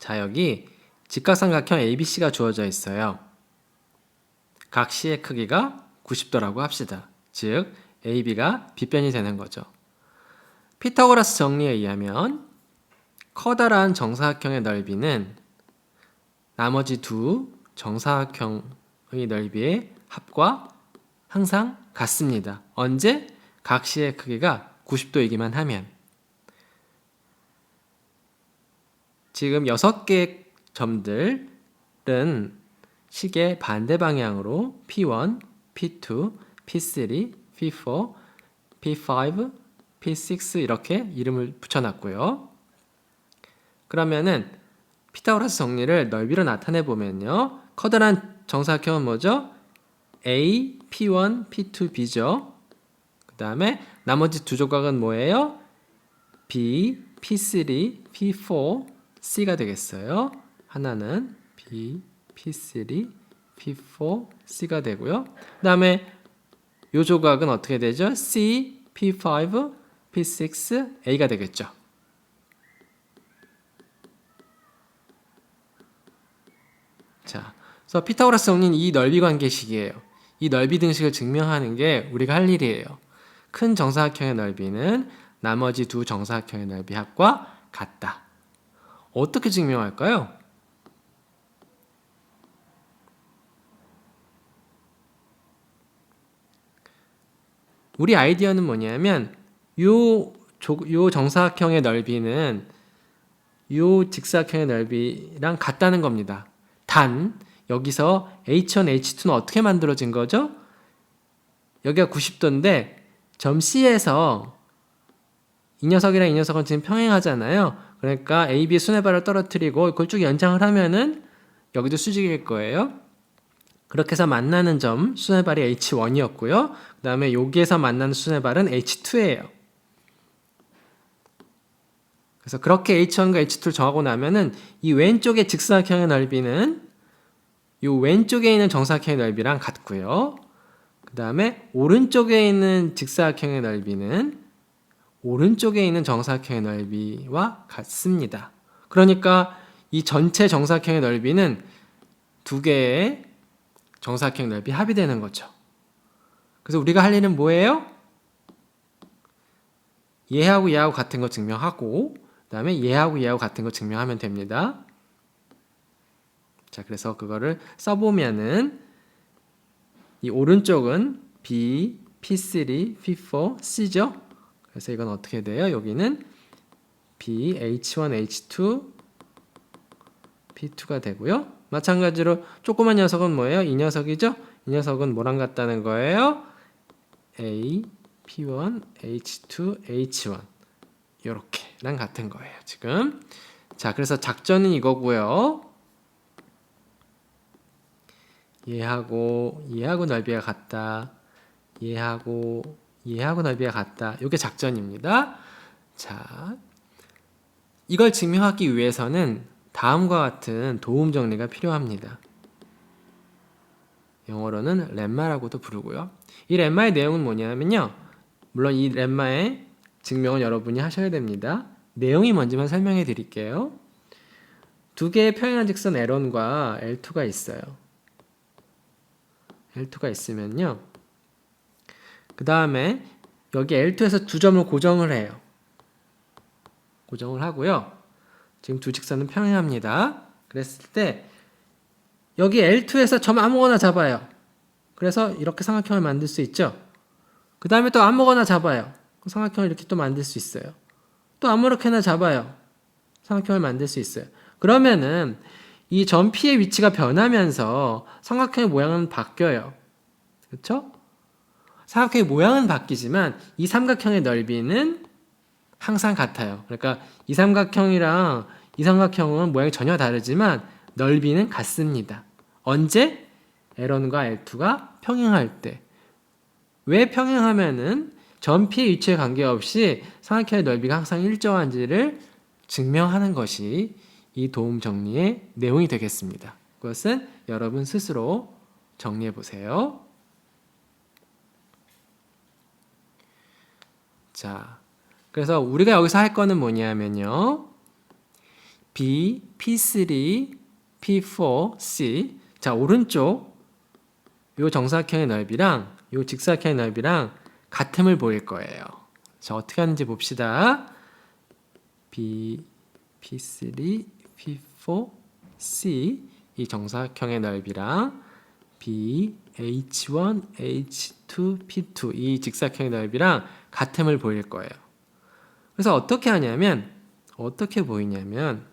자, 여기 직각삼각형 ABC가 주어져 있어요. 각 C의 크기가 90도라고 합시다. 즉, AB가 빗변이 되는 거죠. 피타고라스 정리에 의하면 커다란 정사각형의 넓이는 나머지 두 정사각형의 넓이의 합과 항상 같습니다. 언제? 각 C의 크기가 90도이기만 하면. 지금 6개의 점들은 식의 반대 방향으로 P1, P2, P3, P4, P5, P6 이렇게 이름을 붙여놨고요. 그러면은 피타고라스 정리를 넓이로 나타내 보면요. 커다란 정사각형은 뭐죠? A, P1, P2, B죠. 그 다음에 나머지 두 조각은 뭐예요? B, P3, P4, C가 되겠어요. 하나는 B, P3, P4, C가 되고요. 그 다음에 이 조각은 어떻게 되죠? C, P5, P6, A가 되겠죠. 자, 그래서 피타고라스 정리는 이 넓이 관계식이에요. 이 넓이 등식을 증명하는 게 우리가 할 일이에요. 큰 정사각형의 넓이는 나머지 두 정사각형의 넓이 합과 같다. 어떻게 증명할까요? 우리 아이디어는 뭐냐면 요 정사각형의 넓이는 요 직사각형의 넓이랑 같다는 겁니다. 단 여기서 H1, H2는 어떻게 만들어진 거죠? 여기가 90도인데 점 C에서 이 녀석이랑 이 녀석은 지금 평행하잖아요. 그러니까 AB의 수뇌발을 떨어뜨리고 그걸 쭉 연장을 하면은 여기도 수직일 거예요. 그렇게 해서 만나는 점 수뇌발이 H1이었고요. 그 다음에 여기에서 만나는 수뇌발은 H2예요. 그래서 그렇게 H1과 H2를 정하고 나면은 이 왼쪽의 직사각형의 넓이는 이 왼쪽에 있는 정사각형의 넓이랑 같고요. 그 다음에 오른쪽에 있는 직사각형의 넓이는 오른쪽에 있는 정사각형의 넓이와 같습니다. 그러니까 이 전체 정사각형의 넓이는 두 개의 정사각형 넓이 합이 되는 거죠. 그래서 우리가 할 일은 뭐예요? 얘하고 얘하고 같은 거 증명하고 그 다음에 얘하고 얘하고 같은 거 증명하면 됩니다. 자, 그래서 그거를 써보면은 이 오른쪽은 B, P3, P4, C죠? 그래서 이건 어떻게 돼요? 여기는 B, H1, H2, P2가 되고요. 마찬가지로 조그만 녀석은 뭐예요? 이 녀석이죠? 이 녀석은 뭐랑 같다는 거예요? A, P1, H2, H1 요렇게랑 같은 거예요. 지금 자, 그래서 작전은 이거고요. 얘하고 넓이가 같다. 얘하고 넓이가 같다. 이게 작전입니다. 자, 이걸 증명하기 위해서는 다음과 같은 도움 정리가 필요합니다. 영어로는 렘마라고도 부르고요. 이 렘마의 내용은 뭐냐면요. 물론 이 렘마의 증명은 여러분이 하셔야 됩니다. 내용이 뭔지만 설명해 드릴게요. 두 개의 평행한 직선 L1과 L2가 있어요. L2가 있으면요. 그 다음에 여기 L2에서 두 점을 고정을 해요. 고정을 하고요. 지금 두 직선은 평행합니다. 그랬을 때 여기 L2에서 점 아무거나 잡아요. 그래서 이렇게 삼각형을 만들 수 있죠. 그 다음에 또 아무거나 잡아요. 삼각형을 이렇게 또 만들 수 있어요. 또 아무렇게나 잡아요. 삼각형을 만들 수 있어요. 그러면은 이 점 P의 위치가 변하면서 삼각형의 모양은 바뀌어요. 그렇죠? 삼각형의 모양은 바뀌지만 이 삼각형의 넓이는 항상 같아요. 그러니까 이 삼각형이랑 이 삼각형은 모양이 전혀 다르지만 넓이는 같습니다. 언제? L1과 L2가 평행할 때. 왜 평행하면은 점 P의 위치에 관계없이 삼각형의 넓이가 항상 일정한지를 증명하는 것이 이 도움 정리의 내용이 되겠습니다. 그것은 여러분 스스로 정리해 보세요. 자, 그래서 우리가 여기서 할 거는 뭐냐면요. B, P3, P4, C. 자, 오른쪽 요 정사각형의 넓이랑 요 직사각형의 넓이랑 같음을 보일 거예요. 자, 어떻게 하는지 봅시다. B, P3, P4, C 이 정사각형의 넓이랑 B, H1, H2, P2 이 직사각형의 넓이랑 같음을 보일 거예요. 그래서 어떻게 하냐면 어떻게 보이냐면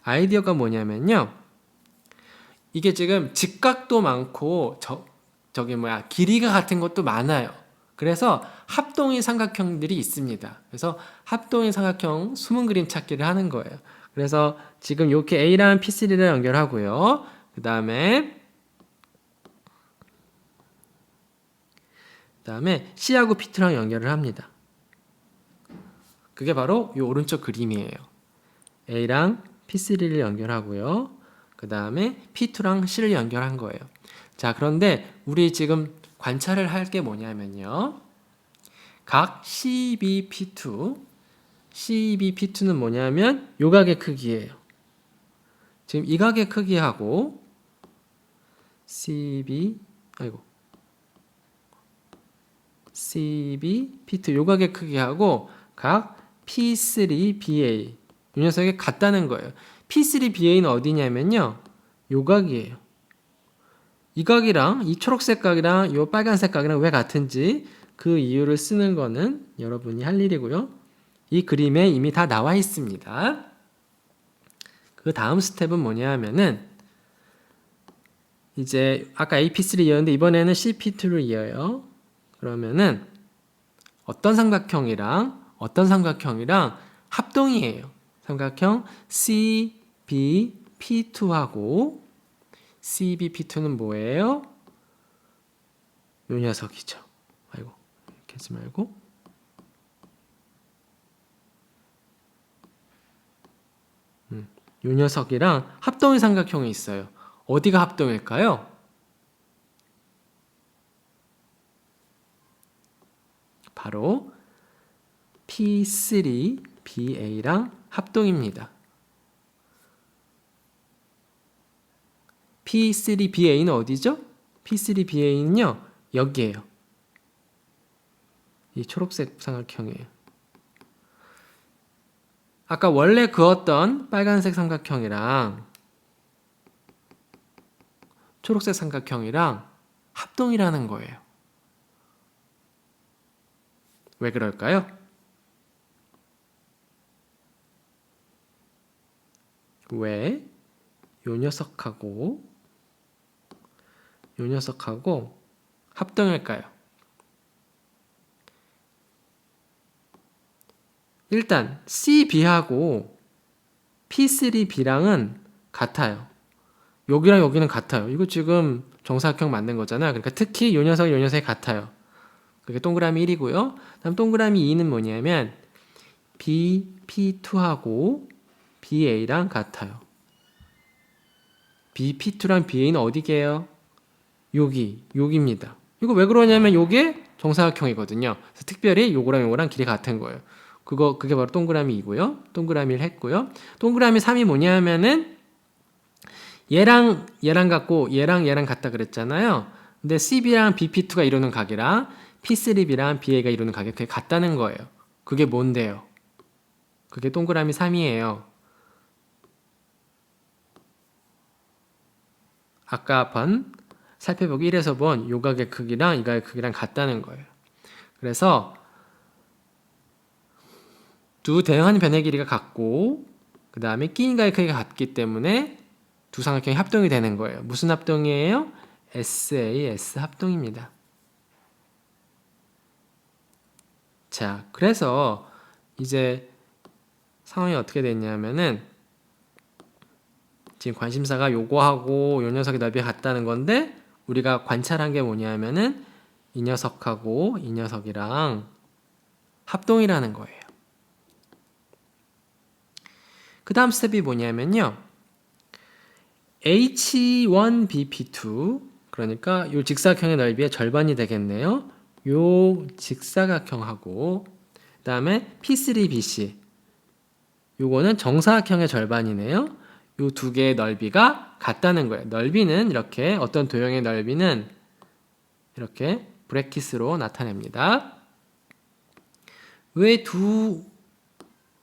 아이디어가 뭐냐면요. 이게 지금 직각도 많고 길이가 같은 것도 많아요. 그래서 합동의 삼각형들이 있습니다. 그래서 합동의 삼각형 숨은 그림 찾기를 하는 거예요. 그래서 지금 이렇게 A랑 P3를 연결하고요. 그 다음에 C하고 P2랑 연결을 합니다. 그게 바로 이 오른쪽 그림이에요. A랑 P3를 연결하고요. 그 다음에 P2랑 C를 연결한 거예요. 자, 그런데 우리 지금 관찰을 할 게 뭐냐면요. 각 CB, P2, CB, P2는 뭐냐면 요 각의 크기예요. 지금 이 각의 크기하고 CB, P2 요 각의 크기하고 각 P3, BA 이 녀석이 같다는 거예요. P3, BA는 어디냐면요. 요 각이에요. 이 각이랑 이 초록색 각이랑 이 빨간색 각이랑 왜 같은지 그 이유를 쓰는 거는 여러분이 할 일이고요. 이 그림에 이미 다 나와 있습니다. 그 다음 스텝은 뭐냐 하면은 이제 아까 AP3 이었는데 이번에는 CP2를 이어요. 그러면은 어떤 삼각형이랑 합동이에요. 삼각형 CBP2하고 CBP2는 뭐예요? 요 녀석이죠. 아이고, 이렇게 하지 말고. 요 녀석이랑 합동의 삼각형이 있어요. 어디가 합동일까요? 바로 P3, BA랑 합동입니다. P3, BA는 어디죠? P3, BA는요, 여기에요. 이 초록색 삼각형이에요. 아까 원래 그었던 빨간색 삼각형이랑 초록색 삼각형이랑 합동이라는 거예요. 왜 그럴까요? 왜 요 녀석하고 합동일까요? 일단 CB하고 P3B랑은 같아요. 여기랑 여기는 같아요. 이거 지금 정사각형 만든 거잖아요. 그러니까 특히 요 녀석이 같아요. 그게 동그라미 1이고요. 다음 동그라미 2는 뭐냐면 BP2하고 BA랑 같아요. BP2랑 BA는 어디게요? 여기입니다. 이거 왜 그러냐면 요게 정사각형이거든요. 그래서 특별히 요거랑 길이 같은 거예요. 그게 바로 동그라미 2고요. 동그라미를 했고요. 동그라미 3이 뭐냐면은 얘랑 같고 얘랑 같다 그랬잖아요. 근데 CB랑 BP2가 이루는 각이랑 P3B랑 BA가 이루는 각이 그게 같다는 거예요. 그게 뭔데요? 그게 동그라미 3이에요. 아까 살펴보기 1에서 본 요 각의 크기랑 이 각의 크기랑 같다는 거예요. 그래서 두 대응하는 변의 길이가 같고 그 다음에 끼인 각의 크기가 같기 때문에 두 삼각형이 합동이 되는 거예요. 무슨 합동이에요? SAS 합동입니다. 자, 그래서 이제 상황이 어떻게 됐냐면은 지금 관심사가 요거하고 요 녀석의 넓이가 같다는 건데 우리가 관찰한 게 뭐냐면은 이 녀석하고 이 녀석이랑 합동이라는 거예요. 그 다음 스텝이 뭐냐면요. H1BP2 그러니까 요 직사각형의 넓이의 절반이 되겠네요. 요 직사각형하고 그 다음에 P3BC 요거는 정사각형의 절반이네요. 요 두 개의 넓이가 같다는 거예요. 넓이는 이렇게 어떤 도형의 넓이는 이렇게 브래킷으로 나타냅니다. 왜 두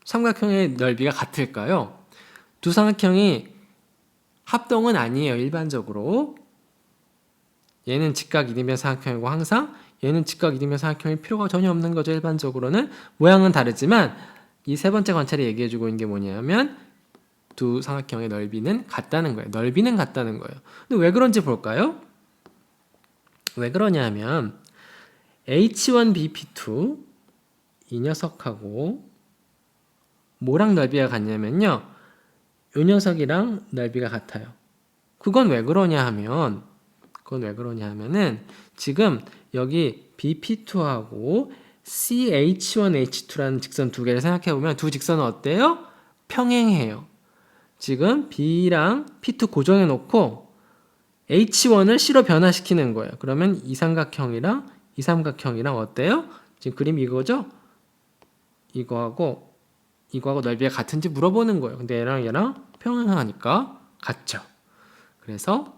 삼각형의 넓이가 같을까요? 두 삼각형이 합동은 아니에요. 일반적으로. 얘는 직각 이등변 삼각형이고 항상 얘는 직각 이등변 삼각형일 필요가 전혀 없는 거죠. 일반적으로는. 모양은 다르지만 이 세 번째 관찰이 얘기해주고 있는 게 뭐냐면 두 삼각형의 넓이는 같다는 거예요. 넓이는 같다는 거예요. 근데 왜 그런지 볼까요? 왜 그러냐면 H1BP2 이 녀석하고 뭐랑 넓이가 같냐면요. 이 녀석이랑 넓이가 같아요. 그건 왜 그러냐 하면은 지금 여기 BP2하고 CH1H2라는 직선 두 개를 생각해 보면 두 직선은 어때요? 평행해요. 지금 B랑 P2 고정해 놓고 H1을 C로 변화시키는 거예요. 그러면 이 삼각형이랑 이 삼각형이랑 어때요? 지금 그림 이거죠? 이거하고 넓이가 같은지 물어보는 거예요. 근데 얘랑 평행하니까 같죠. 그래서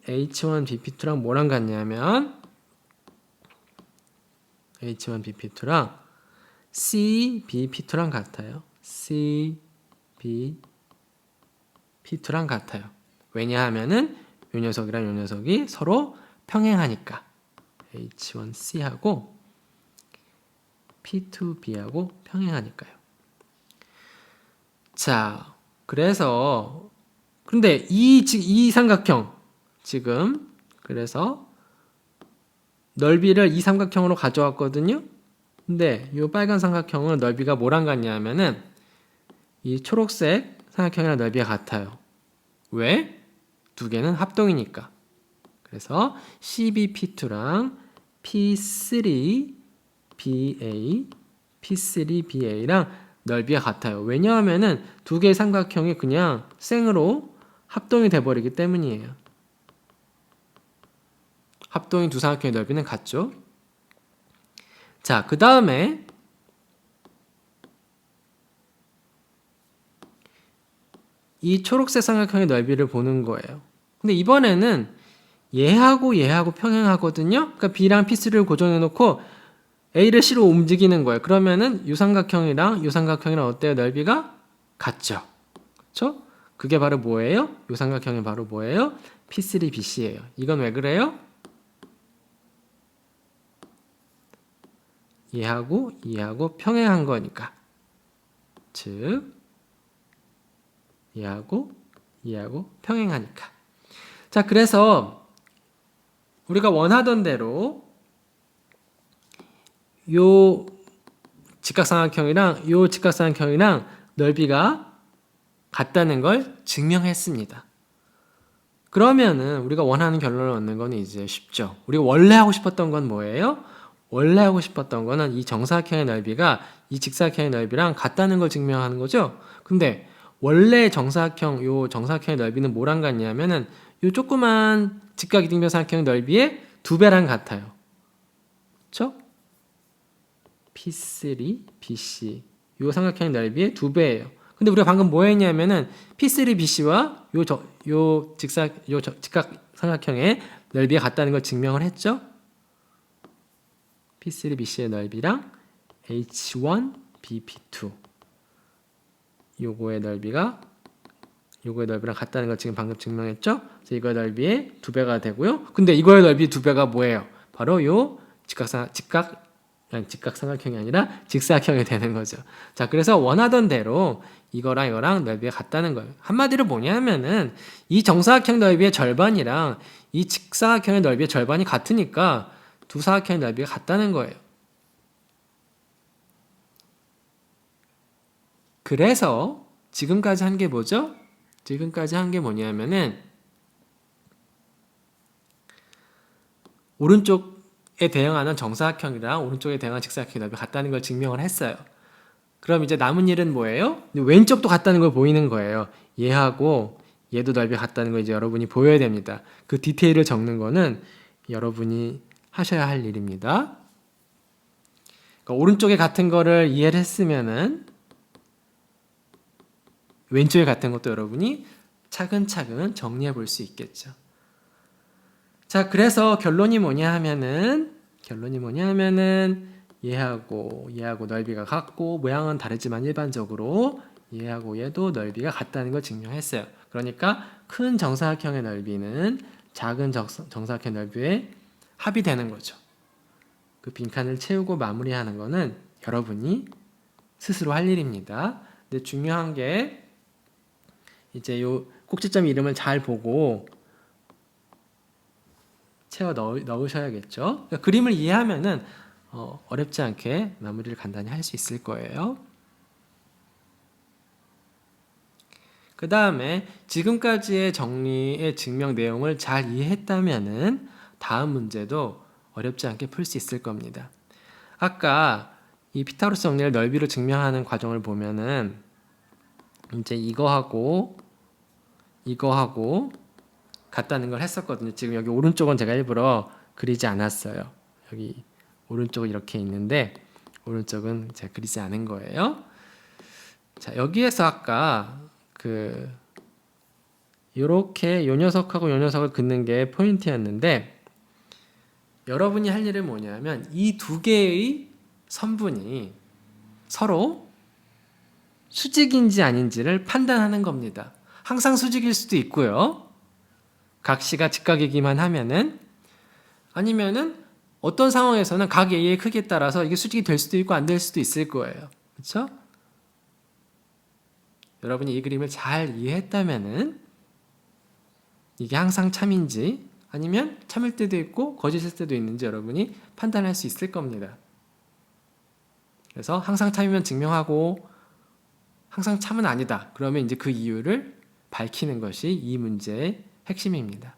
H1BP2랑 뭐랑 같냐면 H1BP2랑 CBP2랑 같아요. CBP2랑 같아요. 왜냐하면은 요 녀석이랑 요 녀석이 서로 평행하니까 H1C하고 P2B하고 평행하니까요. 자, 그래서 근데 이 삼각형 지금 그래서 넓이를 이 삼각형으로 가져왔거든요. 근데 이 빨간 삼각형은 넓이가 뭐랑 같냐면은 이 초록색 삼각형이랑 넓이가 같아요. 왜? 두 개는 합동이니까. 그래서 CBP2랑 P3BA랑 넓이가 같아요. 왜냐하면은 두 개의 삼각형이 그냥 생으로 합동이 돼버리기 때문이에요. 합동인 두 삼각형의 넓이는 같죠? 자, 그 다음에 이 초록색 삼각형의 넓이를 보는 거예요. 근데 이번에는 얘하고 평행하거든요. 그러니까 B랑 P3를 고정해 놓고 A를 C로 움직이는 거예요. 그러면은 이 삼각형이랑 어때요? 넓이가 같죠. 그렇죠? 그게 바로 뭐예요? 이 삼각형이 바로 뭐예요? P3BC예요. 이건 왜 그래요? 얘하고 평행한 거니까. 즉 얘하고 평행하니까. 자, 그래서 우리가 원하던 대로 요 직각삼각형이랑 넓이가 같다는 걸 증명했습니다. 그러면은 우리가 원하는 결론을 얻는 건 이제 쉽죠. 우리가 원래 하고 싶었던 건 뭐예요? 원래 하고 싶었던 거는 이 정사각형의 넓이가 이 직사각형의 넓이랑 같다는 걸 증명하는 거죠. 근데 원래 정사각형의 넓이는 뭐랑 같냐면은 요 조그만 직각 이등변 삼각형의 넓이의 2배랑 같아요. 그렇죠? P3, BC 요 삼각형의 넓이의 2배예요. 근데 우리가 방금 뭐 했냐면은 P3, BC와 요 직각 삼각형의 넓이가 같다는 걸 증명을 했죠. P3, BC의 넓이랑 H1, BP2 요거의 넓이랑 같다는 걸 지금 방금 증명했죠. 그래서 이거의 넓이의 2배가 되고요. 근데 이거의 넓이 2배가 뭐예요? 바로 요 직각삼각형이 아니라 직사각형이 되는 거죠. 자, 그래서 원하던 대로 이거랑 넓이가 같다는 거예요. 한마디로 뭐냐면은 이 정사각형 넓이의 절반이랑 이 직사각형의 넓이의 절반이 같으니까 두 사각형의 넓이가 같다는 거예요. 그래서 지금까지 한 게 뭐죠? 지금까지 한 게 뭐냐면은 오른쪽에 대응하는 정사각형이랑 오른쪽에 대응하는 직사각형의 넓이가 같다는 걸 증명을 했어요. 그럼 이제 남은 일은 뭐예요? 왼쪽도 같다는 걸 보이는 거예요. 얘하고 얘도 넓이가 같다는 걸 이제 여러분이 보여야 됩니다. 그 디테일을 적는 거는 여러분이 하셔야 할 일입니다. 그러니까 오른쪽에 같은 거를 이해를 했으면은 왼쪽에 같은 것도 여러분이 차근차근 정리해 볼 수 있겠죠. 자, 그래서 결론이 뭐냐 하면은 얘하고 넓이가 같고 모양은 다르지만 일반적으로 얘하고 얘도 넓이가 같다는 걸 증명했어요. 그러니까 큰 정사각형의 넓이는 작은 정사각형 넓이에 합이 되는 거죠. 그 빈칸을 채우고 마무리하는 거는 여러분이 스스로 할 일입니다. 근데 중요한 게 이제 요 꼭지점 이름을 잘 보고 채워 넣으셔야겠죠. 그러니까 그림을 이해하면은 어렵지 않게 마무리를 간단히 할 수 있을 거예요. 그 다음에 지금까지의 정리의 증명 내용을 잘 이해했다면은 다음 문제도 어렵지 않게 풀 수 있을 겁니다. 아까 이 피타고라스 정리를 넓이로 증명하는 과정을 보면은 이제 이거하고 같다는 걸 했었거든요. 지금 여기 오른쪽은 제가 일부러 그리지 않았어요. 여기 오른쪽은 이렇게 있는데 오른쪽은 제가 그리지 않은 거예요. 자, 여기에서 아까 요렇게 요 녀석하고 요 녀석을 긋는 게 포인트였는데 여러분이 할 일은 뭐냐면 이 두 개의 선분이 서로 수직인지 아닌지를 판단하는 겁니다. 항상 수직일 수도 있고요. 각시가 직각이기만 하면은 아니면은 어떤 상황에서는 각 A의 크기에 따라서 이게 수직이 될 수도 있고 안 될 수도 있을 거예요. 그렇죠? 여러분이 이 그림을 잘 이해했다면은 이게 항상 참인지 아니면 참일 때도 있고 거짓일 때도 있는지 여러분이 판단할 수 있을 겁니다. 그래서 항상 참이면 증명하고 항상 참은 아니다. 그러면 이제 그 이유를 밝히는 것이 이 문제의 핵심입니다.